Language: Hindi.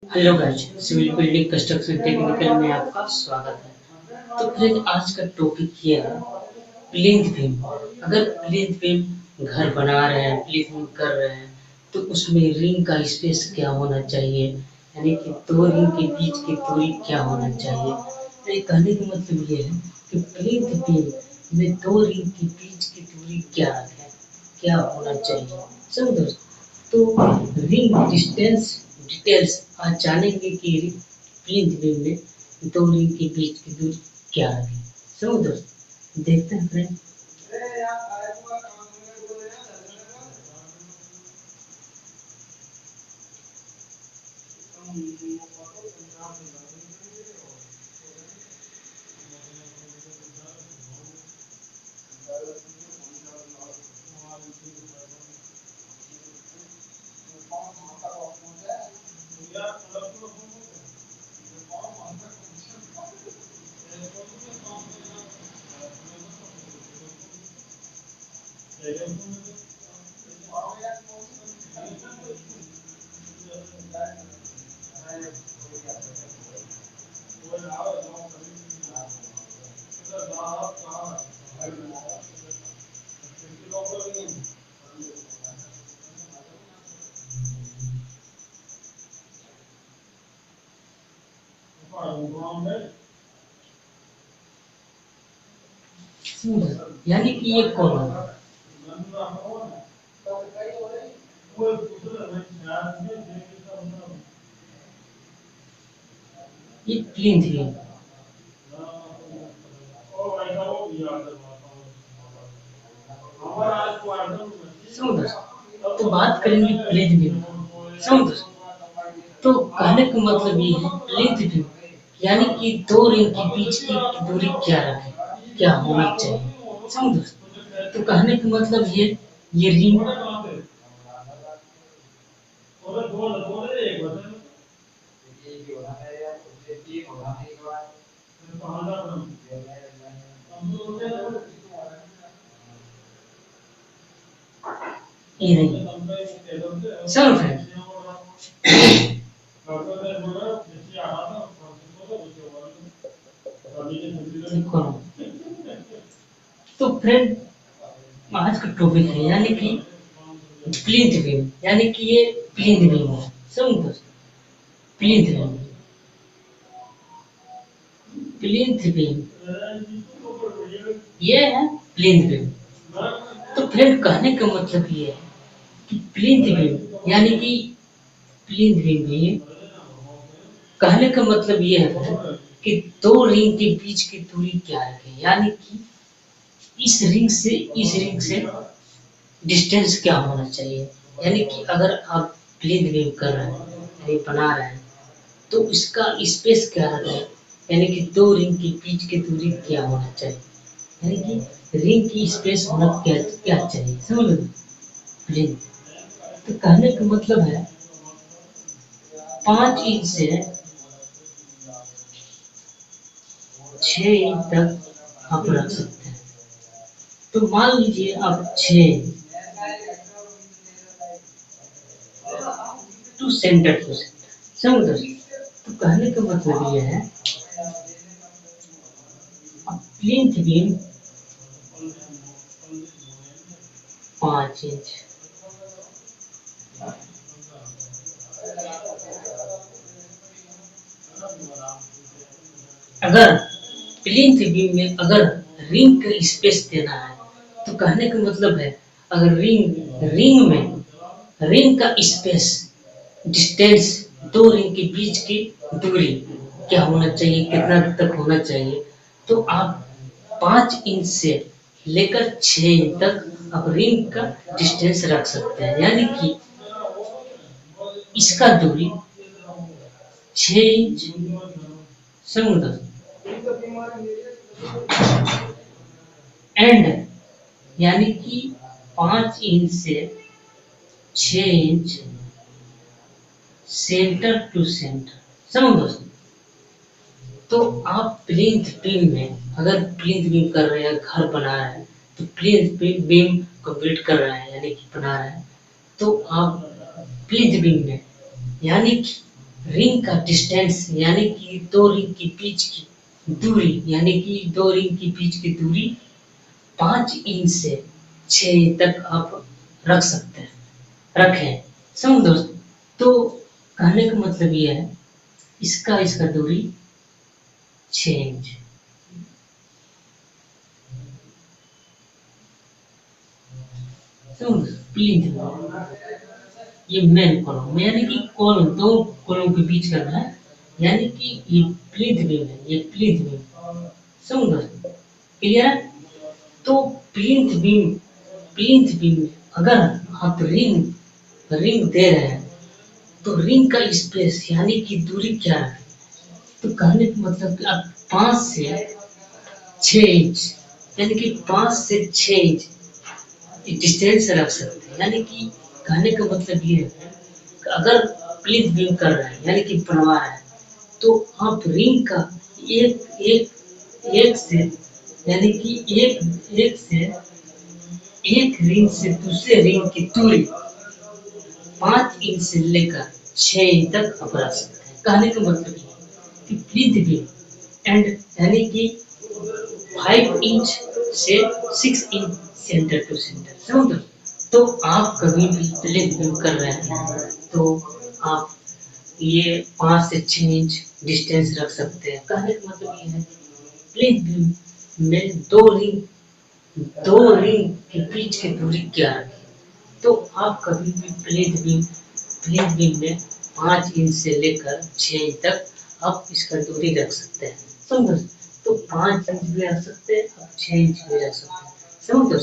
Hello guys, civil building construction technical में आपका स्वागत है। तो फ्रेंड, आज का टॉपिक ये है प्लिंथ बीम। अगर प्लिंथ बीम घर बना रहे हैं, प्लिंथ बीम कर रहे हैं, तो उसमें रिंग का स्पेस क्या होना चाहिए, यानी कि दो रिंग के बीच की दूरी क्या होना चाहिए। तो ये कहने का मतलब ये है कि प्लिंथ बीम में दो रिंग के बीच की दूरी क्या है, क्या होना चाहिए। समझो। तो रिंग डिस्टेंस डिटेल्स आज जानेंगे कि प्लिंथ बीम में दो रिंग के बीच की दूरी क्या है। समझो दोस्त, देखते हैं फ्रेंड। यानी कि ये कॉलम, ये प्लिंथ बीम। समझ। तो बात करेंगे प्लिंथ बीम। समझ। तो कहने का मतलब ये है प्लिंथ बीम यानी कि दो रिंग के बीच की दूरी क्या रखे, क्या होना चाहिए। समझ। तो कहने का मतलब ये रिंग ये नहीं। समझ है। देखो ना। तो फ्रेंड, आज का टॉपिक है यानी कि प्लिंथ बीम, यानी कि ये प्लिंथ बीम है। समझ। प्लिंथ बीम, प्लिंथ बीम ये है प्लिंथ बीम। तो फ्रेंड, कहने का मतलब ये है कि प्लिंथ बीम यानी कि प्लिंथ बीम में कहने का मतलब ये है कि दो रिंग के बीच की दूरी क्या रखें, यानी कि इस रिंग से डिस्टेंस क्या होना चाहिए। यानी कि अगर आप प्लिंथ बीम कर रहे हैं, यानी बना रहे हैं, तो इसका स्पेस क्या रखें, यानी कि दो रिंग के बीच की दूरी क्या होना चाहिए। यानी कि रिंग की स्पेस होना क्या क्या चाहिए। समझ लो। रिंग, तो कहने का मतलब है 5 इंच से 6 इंच तक आप रख सकते हैं। तो मान लीजिए आप 6 टू सेंटर समझ। तो कहने का मतलब ये है प्लिंथ बीम 5 इंच, अगर प्लिंथ बीम में अगर रिंग का स्पेस देना है, तो कहने का मतलब है अगर रिंग में रिंग का स्पेस डिस्टेंस दो रिंग के बीच की दूरी क्या होना चाहिए, कितना तक होना चाहिए। तो आप 5 इंच से लेकर 6 इंच तक आप रिंग का डिस्टेंस रख सकते हैं, यानी कि इसका दूरी 6 इंच। समझ। एंड यानी कि 5 इंच से 6 इंच सेंटर टू सेंटर। समझ दोस्तों। तो आप प्लिंथ बीम में अगर प्लिंथ बीम कर रहे हैं, घर बना रहे हैं, तो प्लिंथ बीम कंप्लीट कर रहे हैं यानी कि बना रहे हैं, तो आप प्लिंथ बीम में यानी कि रिंग का डिस्टेंस यानी कि दो रिंग के बीच की दूरी यानी कि दो रिंग के बीच की दूरी 5 इंच से 6 इंच तक आप रख सकते हैं, रखें। समझ दोस्त। तो कहने का मतलब ये है, इसका दूरी 6 इंच। समझ प्लीज, ये मेन कॉलम यानी कि कॉलम दो कॉलम के बीच करना है, यानी कि ये प्लीथ बीम है, ये प्लीथ बीम। समझ दोस्त, क्लियर है। तो प्लिंथ बीम में अगर आप रिंग रिंग दे रहे हैं तो रिंग का स्पेस यानी कि दूरी क्या है। तो कहने का मतलब कि आप 5 से 6 इंच यानी कि 5 से 6 इंच डिस्टेंस रख सकते हैं। यानी कि कहने का मतलब ये है कि अगर प्लिंथ बीम कर रहे हैं यानी कि बनवा रहे हैं, तो आप रिंग का एक एक एक से यानी कि एक रिंग से दूसरे रिंग की दूरी 5 इंच से लेकर 6 इंच तक आप रख सकते हैं। कहने का मतलब ये है कि प्लीथ बीम एंड यानी कि 5 इंच से 6 इंच सेंटर टू सेंटर। समझ। तो आप कभी भी प्लीथ बीम कर रहे हैं तो आप ये 5 से 6 इंच डिस्टेंस रख सकते हैं। कहने का मतलब ये है प्लीथ बीम में दो रिंग के बीच की दूरी क्या रखें। तो आप कभी भी प्लेन बीम में 5 इंच से लेकर 6 इंच तक आप इसका दूरी रख सकते हैं। समझ। तो 5 इंच भी रख सकते हैं, आप 6 इंच भी रख सकते हैं। समझ।